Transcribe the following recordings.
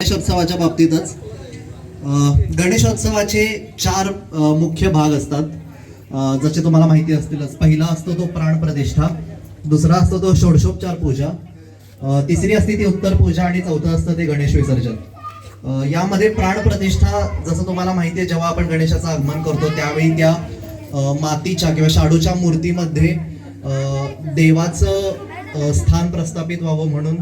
गणेशोत्सवाच्या बाबतीतच गणेशोत्सवाचे 4 मुख्य भाग असतात, जसे तुम्हाला माहिती असतीलच. पहिला असतो तो प्राणप्रतिष्ठा, दुसरा असतो तो षोडशोपचार पूजा, तिसरी असते ती उत्तर पूजा आणि चौथं असतं ते गणेश विसर्जन. यामध्ये प्राणप्रतिष्ठा जसं तुम्हाला माहिती आहे, जेव्हा आपण गणेशाचं आगमन करतो त्यावेळी त्या मातीच्या किंवा शाडूच्या मूर्तीमध्ये देवाचं स्थान प्रस्थापित व्हावं म्हणून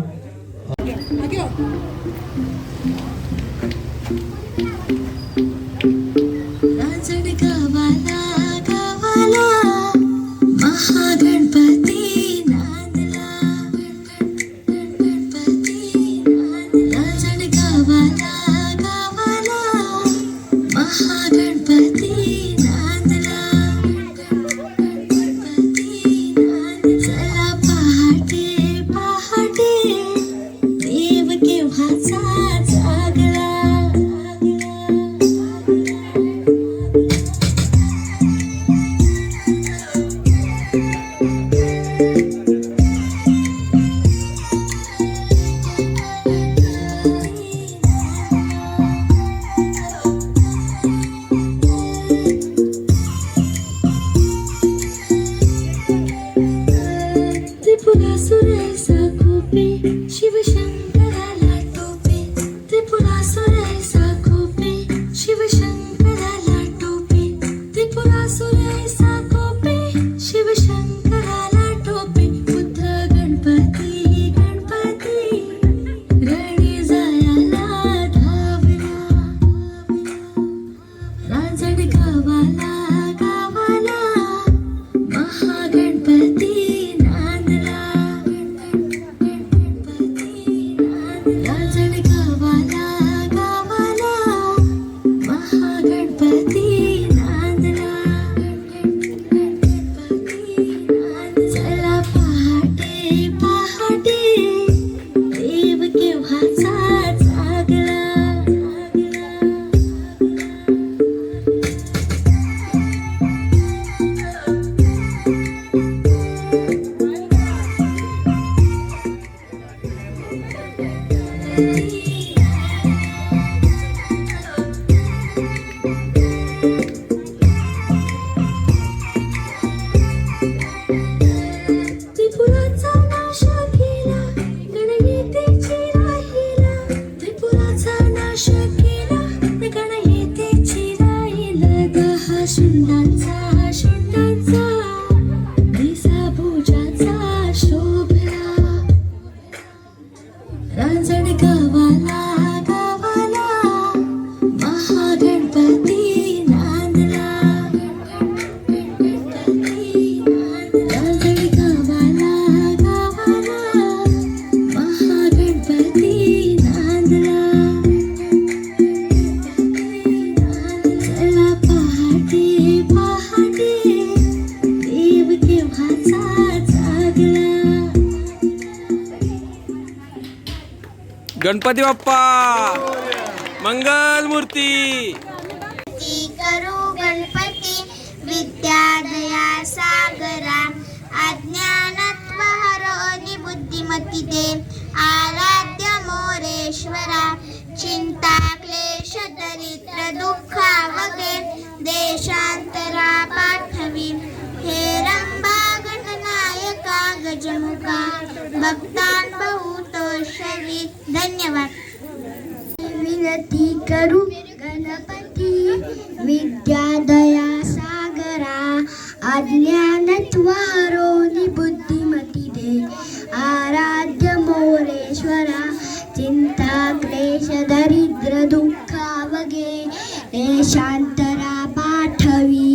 गणपती बाप्पा मंगल मूर्ती. करू गणपती विद्या दया सागरा, अज्ञानत्व हरो बुद्धिमती दे, आराध्य मोरेश्वरा, चिंता क्लेश दरिद्र दुःख वगे, देशांतरा पाठवी, हेरंबा गणनायका गजमुखा, भक्तान बहुतोषवी. धन्यवाद. विनती करू गणपती विद्या दया सागरा, अज्ञानत्व हरो बुद्धिमती दे, आराध्य मोरेश्वरा, चिंता क्लेश दरिद्र दुःख वगे, देशांतरा पाठवी,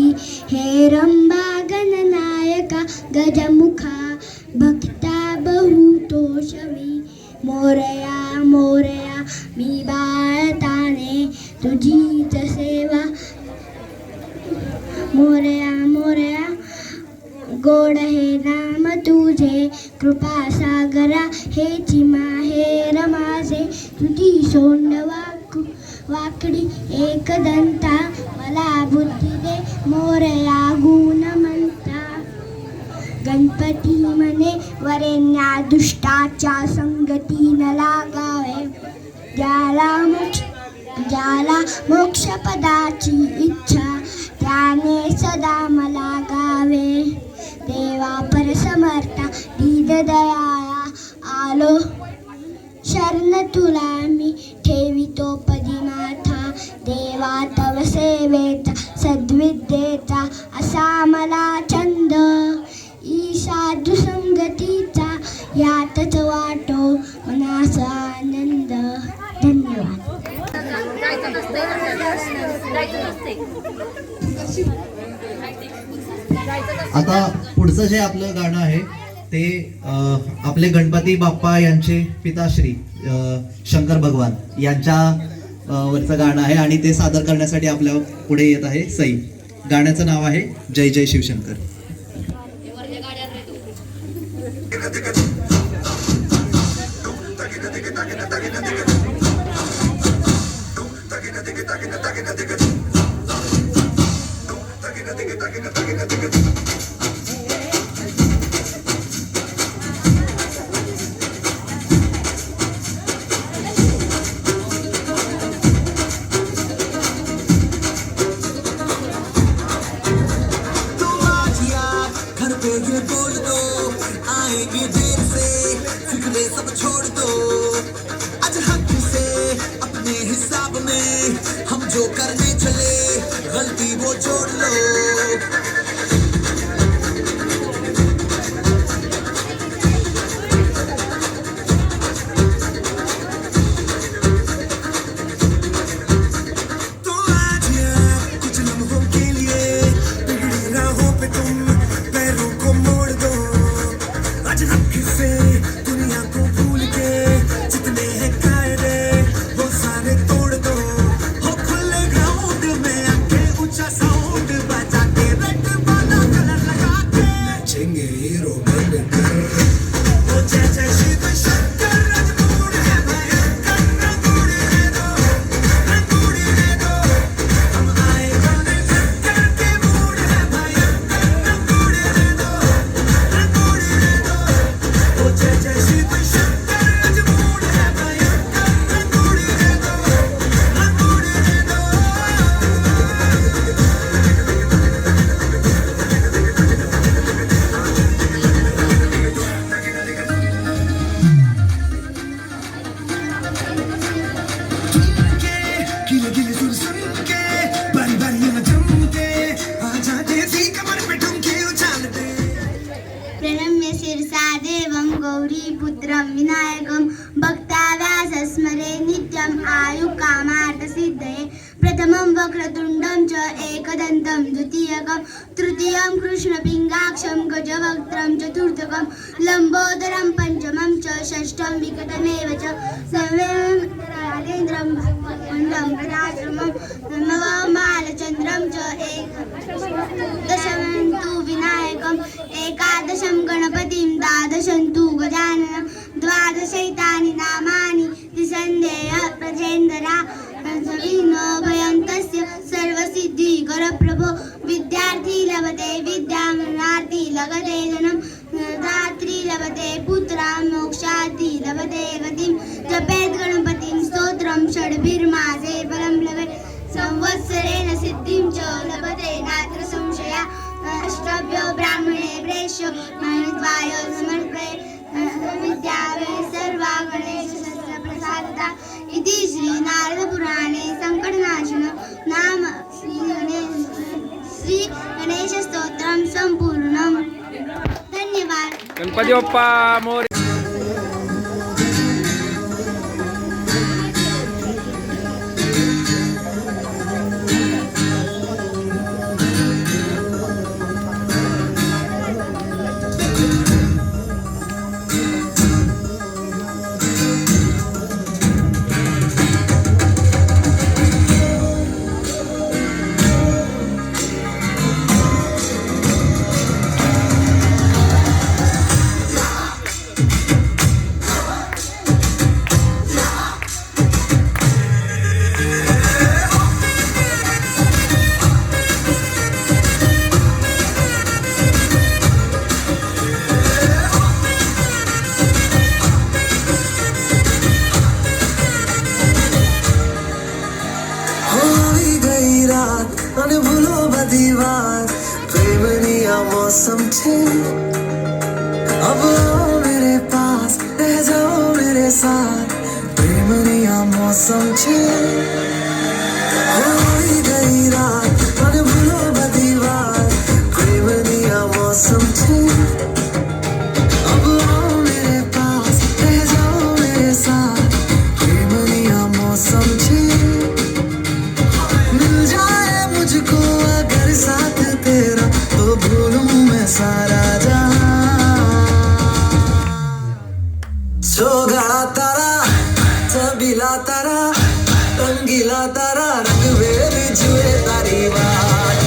हेरंबा गणनायका गजमुखा, भक्ता बहुतोषवी. मोरया मोरया मी बाळताने तुझीच सेवा, मोरया मोरया गोड हे नाम तुझे, कृपा सागरा हे चिमाहेर माझे, तुझी सोंड वाकडी एकदंता, मला बुद्धी दे मोरया गुण म्हणता. गणपती म्हणे वरेण्या दुष्टाच्या संगती न लागावे, ज्याला मोक्षपदाची इच्छा त्याने सदा मला गावे. देवा परसमर्था दीनदयाळा आलो शरण तुला मी ठेवितो पदी माथा. देवा तव सेवेचा सद्विद्येचा असा मला छंद. साधू संगतीचा यातच वाटो मनाचा आनंद. धन्यवाद. आता पुढचं जे आपलं गाणं आहे ते आपले गणपती बाप्पा यांचे पिताश्री शंकर भगवान यांच्या वरचं गाणं आहे आणि ते सादर करण्यासाठी आपल्या पुढे येत आहे सई. गाण्याचं नाव आहे जय जय शिवशंकर. हम जो करने चले गलती वो जोड़ लो. गौरीपुत्रं विनायकं भक्ताव्यासस्मरे नित्यम् आयुकामार्थसिद्धये. प्रथमं वक्रतुण्डं च एकदन्तं द्वितीयकं तृतीयं कृष्णपिङ्गाक्षं गजवक्त्रं चतुर्थकं लम्बोदरं पंचमं च षष्ठं विकटमेव च सर्वेन्द्रं भक्तमण्डलं प्रदाश्रमं नवं बालचन्द्रं च दशमं तु विनायकम् एकादशं गणपतिं द्वादशं तु गजाननं द्वादशैतानि नामानि त्रिसन्देह प्रजेन्दरा भयन्तस्य सर्वसिद्धिकरप्रभो. विद्यार्थी लभते विद्यामनार्थी लगते धनं दात्री लभते पुत्रां मोक्षार्थी लभते गतिं. जपेत् गणपतिं स्तोत्रं षड्भिर्मासे फलं लभेत् संवत्सरेण सिद्धिं च लभते नात्र संशया. अष्टभ्यो ब्राह्मणे प्रेष्यो मणिद्वाय समर्पये विद्यावे सर्वा गणेशस्य प्रसादता. इति श्री नारद पुराणे संकटनाशन नाम श्री गणेश स्तोत्रम संपूर्णम. धन्यवाद. गणपती बाप्पा मोरया. અને ભૂલો બધી વાત પ્રેમની આ મોસમ છે अब आओ मेरे पास रह जाओ मेरे साथ प्रेमनी आ मौसम छे होई गई रात मन भूलो बधी बात प्रेमनी आ मौसम छे अब आओ मेरे पास रह जाओ मेरे साथ प्रेमनी आ मौसम छे मिल जाए मुझको अगर साथ तेरा तो भूलूं मैं सारा जहां छोगाळा तारा छबीला तारा रंगीला तारा रंगवेल जुए तारी वाट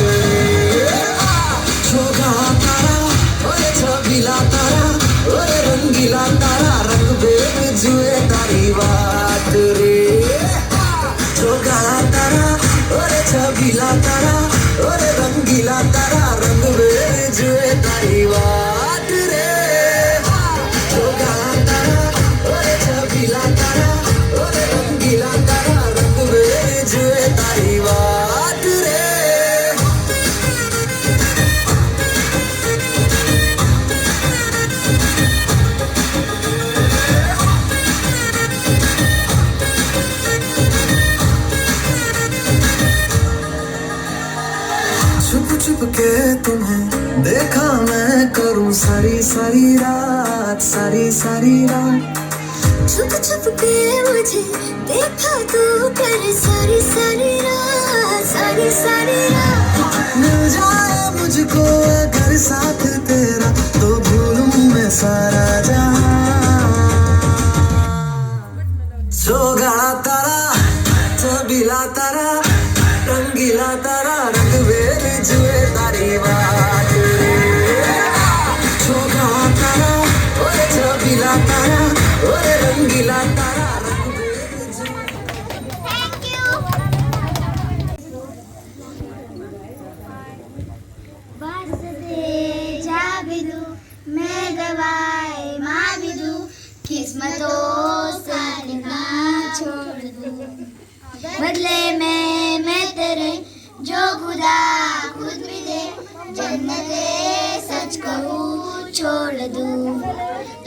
छोगाळा तारा ओरे छबीला तारा ओरे रंगीला तारा रंगवेल जुए तारी वाट रे छोगाळा तारा ओरे छबीला तारा ओरे रंगीला तारा रंगवेल जुए तारी वाट रे छोगाळा तारा ओरे छबीला तारा ओरे रंगीला तारा रंगवेल जुए तारी वाट रे छुप छुप के तुम्हें देखा मैं करूं सारी सारी रात सारी सारी रात छुप छुप के मुझे देखा तू कर सारी सारी रात मिल जाए मुझको अगर साथ तेरा तो भूलूं मैं सारा जहां छोगाळा तारा छबीला तारा रंगीला तारा रंगवेल जुए तारी वाट छोगाळा तारा ओरे छबीला तारा ओरे रंगीला तारा रंगवेल जुए वास्ते जाबिदू मैं गवाए माबिदू किस्मतों से लिखना छोड़ दूं बदले में मैं तेरे जो खुदा खुद भी दे जन्नते सच कहूँ छोड़ दूं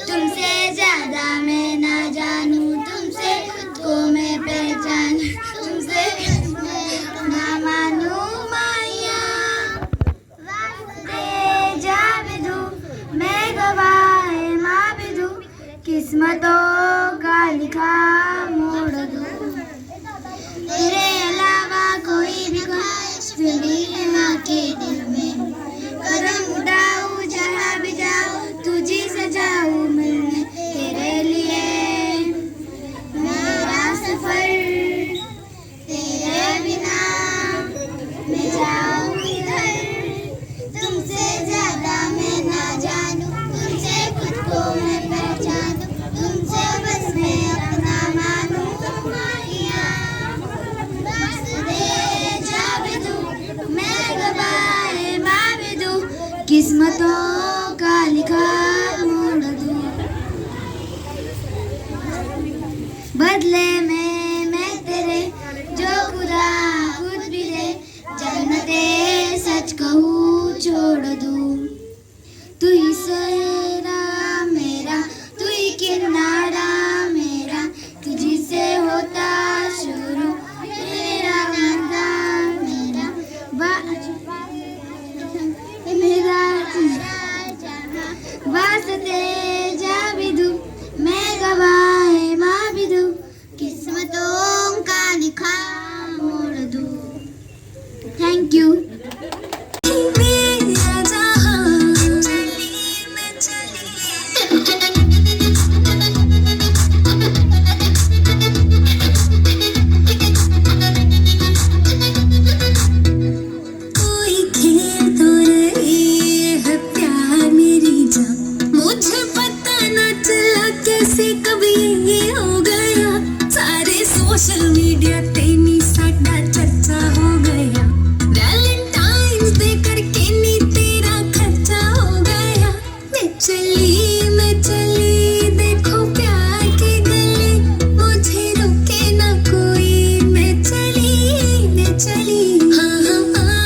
तुमसे ज्यादा मैं ना जानूं तुमसे खुद को मैं पहचानूं तुमसे ना मानूं माया वास्ते जाबिदू मैं गवाए माबिदू किस्मतों का लिखा मोड़ दूं तेरे अलावा कोई भी ख्वाहिश मेरी माँ के दिल में कदम उठाऊं जहाँ भी जाऊं तुझी से जाऊं मिलने तेरे लिए मेरा सफर तेरे बिना मैं जाऊं इधर तुमसे ज्यादा मैं ना जानूं तुमसे खुद को मैं पहचानूं तुमसे बस मैं अपना मानूं माहिया मैं गवाए माबिदू किस्मतों का लिखा मोड़ दूं बदले में मैं तेरे जो खुदा खुद भी दे जन्नते सच कहूँ छोड़ दूं तू ही सहारा मेरा तू ही किनारा मेरा तुझी से होता शुरू मेरा मजा मेरा मेरा वास्ते जाबिदू मैं गवाए माबिदू किस्मतों का लिखा मोड़ दूं थैंक यू सोशल मीडिया तेनी साडा चर्चा हो गया वैलेंटाइन्स डे करके नी तेरा खर्चा हो गया मैं चली देखो प्यार की गली मुझे रोके ना कोई मैं चली हाँ हाँ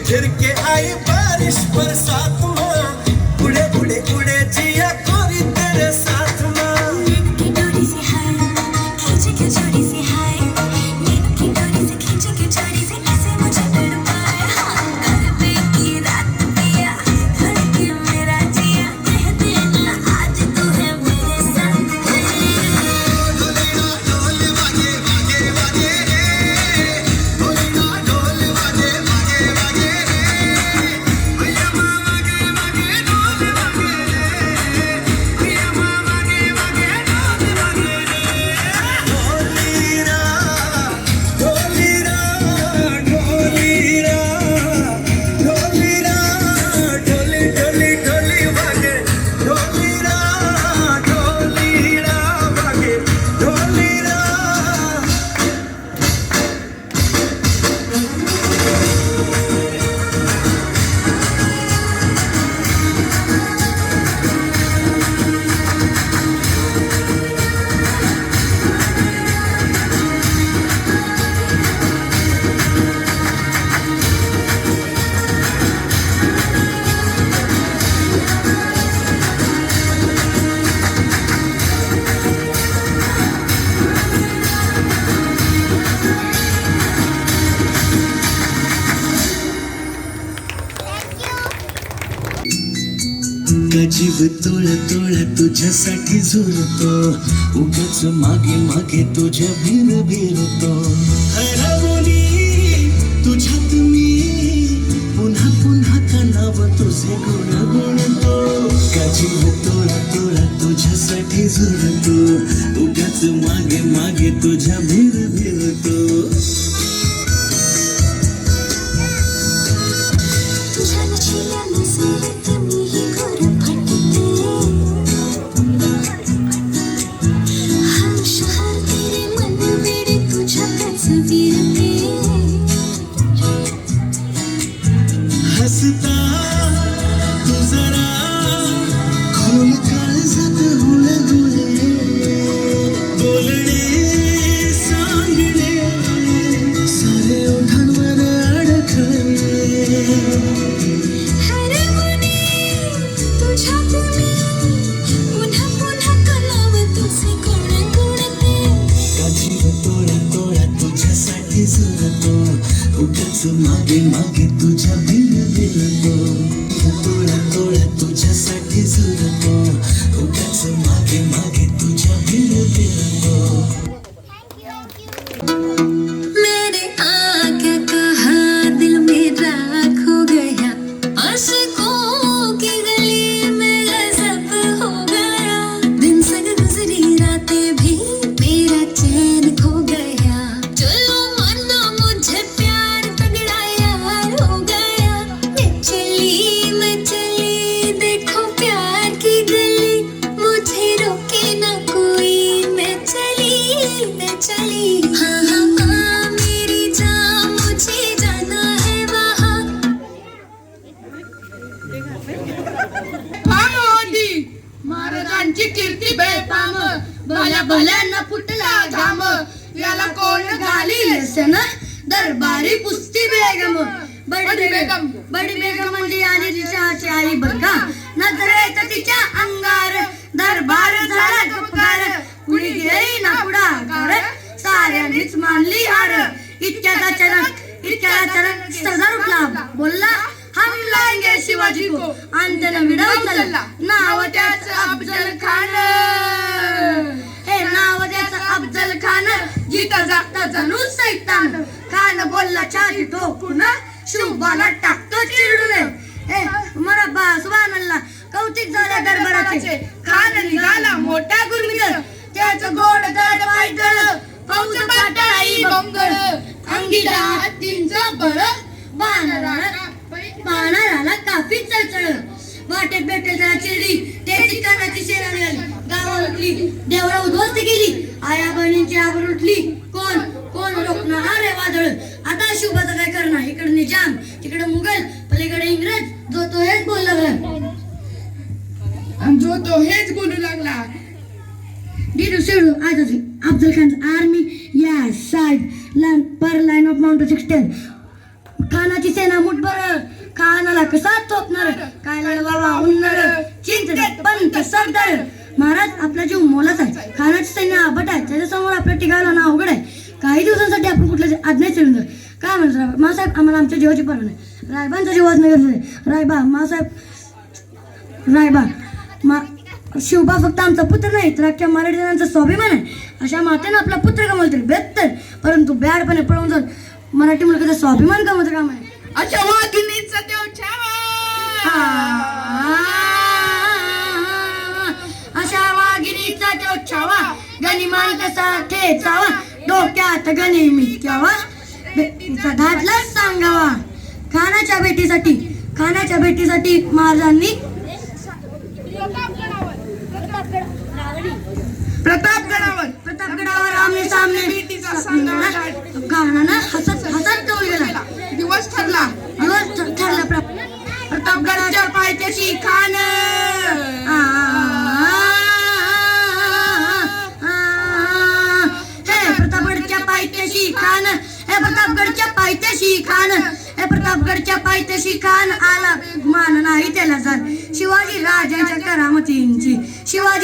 फिर के आई बारिश बरसात में उड़े उड़े उड़े जिया कोरी तेरे साथ में नींद की डोरी से हाय खींचे के जोड़ी से हाय नींद की डोरी से खींचे के जोड़ी से ऐसे मुझे तड़पाए हाँ घर पे की रात पिया धड़के मेरा जिया कह देना आज तू है मेरे साथ जीव तोळा तोळा तुझ्यासाठी झुरतो उगाच मागे मागे तुझ्या भीर भीरतो हरवली तुझ्यात मी पुन्हा पुन्हा कानाव तुझे गुण गुणतो का जीव तोळा तोळा तुझ्यासाठी झुरतो उगाच मागे मागे तुझ्या भीर भीरतो तुझ्या नशिल्या नसेत मीही घोर फटते हम शहर तेरे मन वेडे तुझ्या तस्वीरते हसता तू जरा खोल काळजात हुळहुळे बोलणे सांगणे सारे ओठांवर अडखळे हरवणे तुझ्यात मी पुन्हा पुन्हा कलाव तुझे गुण गुणते का जीव तोळा तोळा तुझ्यासाठी झुरतो उगाच मागे मागे तुझ्या भीर भीरतो तोळा तोळा तुझ्यासाठी झुरतो उगाच मागे मागे तुझ्या भीर भीरतो मैंने आके कहा दिल मेरा खो गया आशिकों की गली में गजब हो गया दिन संग गुजरी रातें भी मेरा चैन खो गया चलो मानो मुझे प्यार तगड़ा यार हो गया मैं चली देखो प्यार की गली मुझे रोके ना कोई मैं चली हाँ हाँ हाँ मेरी जान मुझे जाना है वहाँ होती महाराजांची कीर्ती बेफाम भल्या भल्यांना फुटला घाम याला कोण घालील सन दरबारी पुस्ती बेगम बडी बेगम म्हणजे आली तिच्याची आई बरका नजरेत तिच्या अंगार दरबार झाला गपकार कुणी गेली ना पुढाकार साऱ्यांनीच मानली हार इतक्यात अचानक सरदार उठला बोलला हम लाएंगे शिवाजी को अंतन विडाव चालला नाव त्याचं अफजल खान हे नाव त्याचं अफजल खान जिथं जागता जणू सैतान खान बोलला छाती ठोकून शुभाला टाकतो चिरडून हे मरा सुभानल्ला कौतिक झाल्या दरबाराचे खान निघाला मोठा गुरमीत त्याचं गोड गड पायदळ फौज पाटाळी डोंगर अंगीला हत्तींचं बळ बाणाराला काफी चळचळ वाटेत भेटेल त्याला चिरडी त्याची कानाची शेरा मिळाली गावात उठली देवळा उद्ध्वस्त केली आया बहिणींची आबर उठली कोण रोखणार रे वादळ आता शुभाचं काय करणार इकडे निजाम तिकडे मुघल पलीकडे इंग्रज जो तो हेच बोलू लागला Did you see Afzal Khan's army? Yes, side, per line of Mount 16. खानाची सेना पोटभर खानाला कसा चोपणार काय लढवा उन्नर चिंतेत पंत सरदार महाराज आपला जीव मोलाचा आहे खानाचे सैन्य आबट आहे त्याच्यासमोर आपल्या टिकायला ना अवघड आहे काही दिवसांसाठी आपण कुठल्या आज्ञा सिलेंडर काय म्हणतात मासाहेब आम्हाला आमच्या जीवाची पर्वा नाही रायबांचा जीव वाचणं गरजेचं आहे रायबा मासाहेब रायबा शिवबा फक्त आमचा पुत्र नाही तर अख्ख्या मराठी जणांचा स्वाभिमान आहे अशा मातेनं आपला पुत्र गमावला तरी बेहत्तर परंतु ब्याडपणे पळून जर मराठी मुलगाचा स्वाभिमान गमावचं काम आहे अशा वाघिणीचा देव छावा अशा वाघिणीचा तो छावा गनिमान कसा ठेचावा डोक्यात गणी मिटक्यावा तिचा धाडला सांगावा खानाच्या भेटीसाठी महाराजांनी प्रतापगडावर आमने सामने खानानं हसत जवळ गेला दिवस ठरला प्रतापगडाच्या पायथ्याशी खान प्रतापगडच्या पायथ्याशी खान आला मान नाही त्याला जात शिवाजी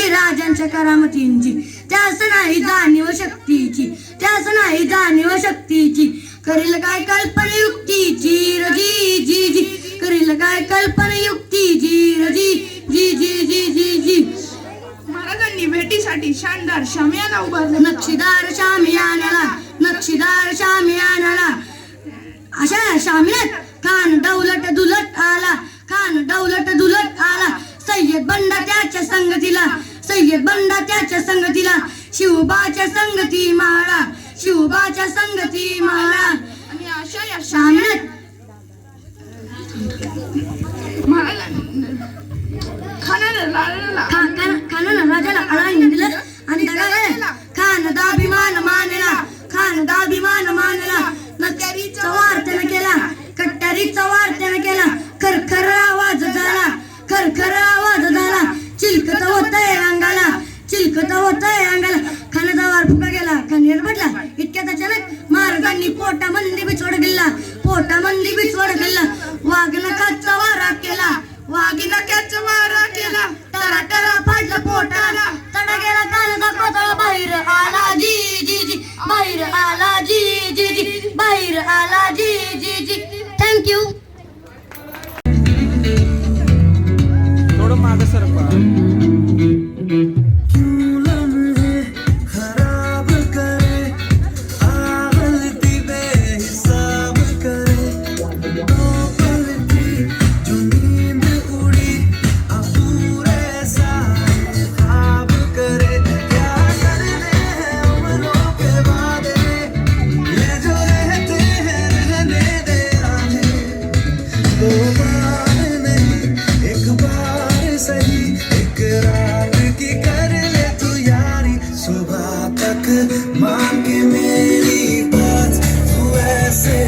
राजांच्या करामतींची त्यास नाही जाणीव शक्तीची करील काय कल्पना युक्तीची रजी जी जी करील काय कल्पना युक्तीची रजी जी जी जी जी जी महाराजांनी भेटीसाठी शानदार शामियाना उभारला नक्षीदार शामियानाला अशा शामियात खान डौलट दुलट आला सय्यद बंडा त्याच्या संगतीला शिवबाच्या संगती माळा आणि अशा या शामियात खानानं राजाला आळा दिलं आणि खानदाभिमान मानला नक्करीचा वार त्यानं केला खरखर आवाज झाला चिलकत होतंय अंगाला खानाचा वार फुका गेला खान निर्भटला इतक्यात अचानक महाराजांनी पोटामंदी बिछोड गेला वाघनखाचा वारा केला टरा फाडलं पोटाला तडा गेला कानाचा कोतळा बाहेर आला जी थँक्यू थोडं मागं सरका खराब करे आगलती बेहिसाब करे दो पल की जो नींद उड़ी अपूरे सारे ख्वाब करे क्या करने हैं उम्रों के वादे ये जो रहते हैं रहने दे आने दो बार नहीं एक बार सही इकरार की कर ले तू यारी सुबह तक मांगे मेरी बात तू ऐसे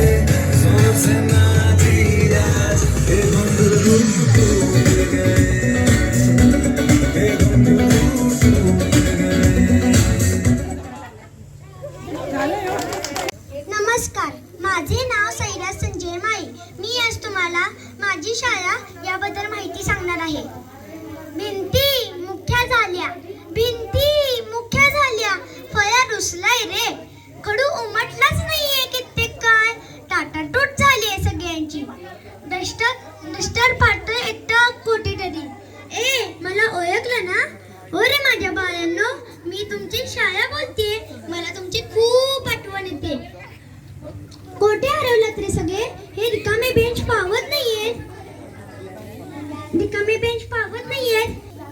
जोर से ना जी आज ये घुंघरू टूट गए ये घुंघरू टूट गए नमस्कार माझे नाव सैराज संजय माळी मी आज तुम्हाला माझी शाळा याबद्दल माहिती सांगणार आहे भिंती मुख्या झाल्या फळ्या रुसलाय रे खडू उमटलाच नाहीये कित्येक काय टाटाटूट झालीये सगळ्यांची डस्टर फाटतोय एकटं कुठेतरी मला ओळखलं ना हो रे माझ्या बाळांनो मी तुमची शाळा बोलतेय मला तुमची खूप आठवण येते कोठे हरवलात रे सगळे हे रिकामे बेंच पावत नाहीयेत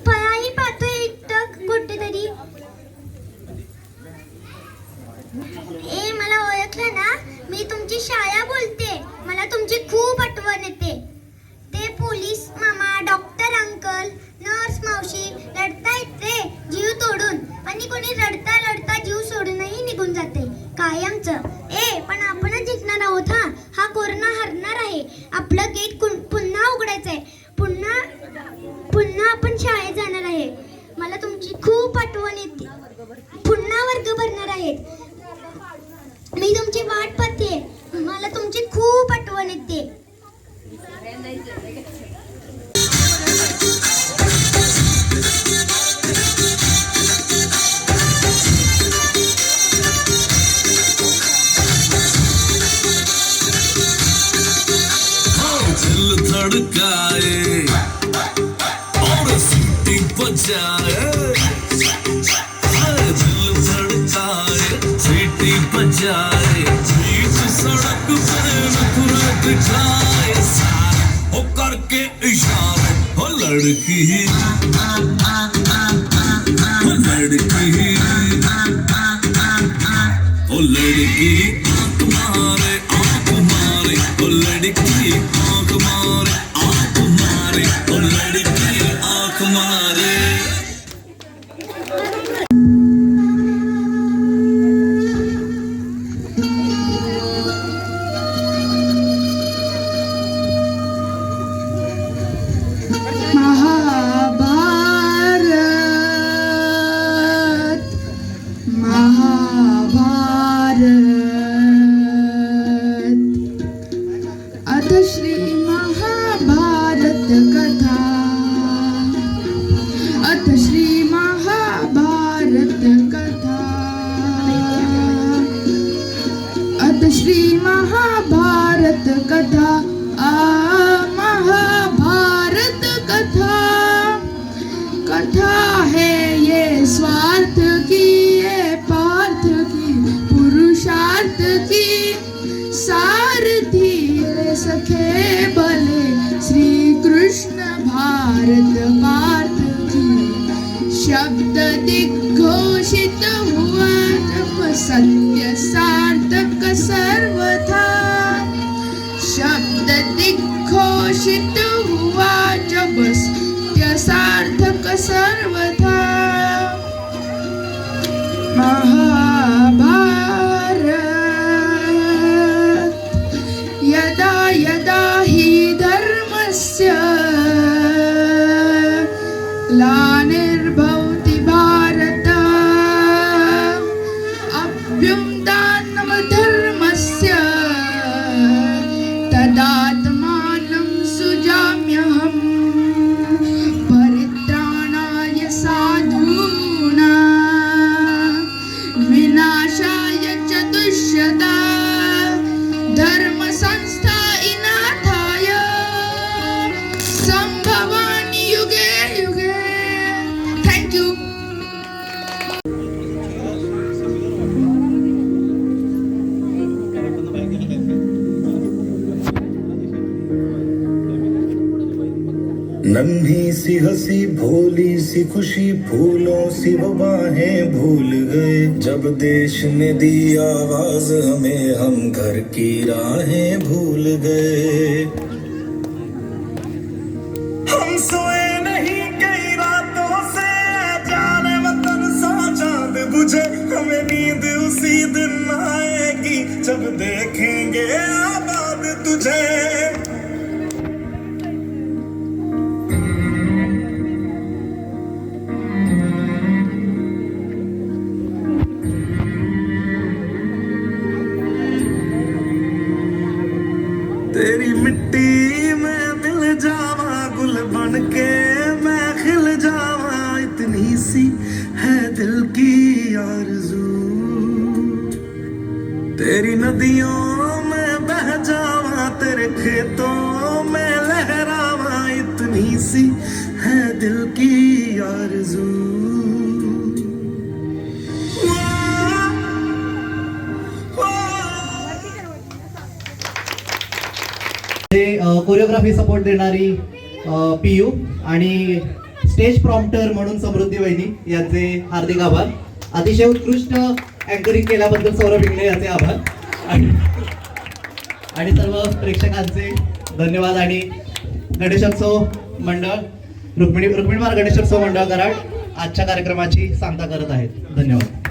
फळाही पाहतोय एकटक कुठेतरी मला ओळखलं ना मी तुमची शाळा बोलते मला तुमची खूप आठवण येते ते पोलीस मामा डॉक्टर अंकल नर्स मावशी रडतायत रे जीव तोडून आणि कोणी रडता जीव सोडूनही निघून जाते कायमचं पण आपणच जिंकणार आहोत हा कोरोना हरणार आहे आपलं गेट पुन्हा उघडायचंय पुन्हा आपण शाळेत जाणार आहे मला तुमची खूप आठवण येते पुन्हा वर्ग भरणार आहेत मी तुमची वाट पाहते मला तुमची खूप आठवण येते दिल धड़काए और सीटी बजाए, दिल धड़काए सीटी बजाए, बीच सड़क पे नखरा दिखाए, सारे हो करके इशारे, हो लड़की लड़की ओ लड़की आंख मारे ओ लड़की आंख मारे ओ लड़की आंख मारे। अथ श्री महाभारत कथा, अथ श्री महाभारत कथा, अथ श्री महाभारत कथा, महाभारत कथा, कथा है ये स्वार्थ की, ये पार्थ की, पुरुषार्थ की, सारथी रे सखे भले श्री कृष्ण भारत पार्थ की। शब्द दिग्घोषित हुआ जब सत्य सार्थक सर्वथा, शब्द दिग्घोषित हुआ जब सत्य सार्थक सर्वथा। महाभारत यदा यदा हि धर्मस्य ग्लानिर्भवति भारत, अभ्युत्थानं धर्मस्य तदात्मानं सृजाम्यहम्, परित्राणाय साधूनां विनाशाय च दुष्यता, धर्म संस्थापनाय संभवामि युगे युगे। Thank you. नन्ही सी हंसी भोली सी खुशी फूलों सी वो बाहें भूल गए, जब देश ने दी आवाज हमें हम घर की राहें भूल गए। हम सोए नहीं कई रातों से, जाने वतन सा चांद बुझे, हमें नींद उसी दिन आएगी जब देखेंगे आबाद तुझे। तेरी मिट्टी में मिल जावा, गुल बन के मैं खिल जावा, इतनी सी है दिल की आरज़ू। तेरी नदियों में बह जावा, तेरे खेतों में लहरावा, इतनी सी है दिल की आरज़ू। कोरिओग्राफी सपोर्ट देणारी पीयू आणि स्टेज प्रॉम्प्टर म्हणून समृद्धी वहिनी यांचे हार्दिक आभार। अतिशय उत्कृष्ट अँकरिंग केल्याबद्दल सौरभ इंगळे यांचे आभार आणि सर्व प्रेक्षकांचे धन्यवाद। आणि गणेशोत्सव मंडळ रुक्मिणीमार गणेशोत्सव मंडळ कराड आजच्या कार्यक्रमाची सांगता करत आहेत। धन्यवाद।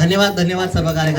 धन्यवाद धन्यवाद सर्व कार्यकर्ते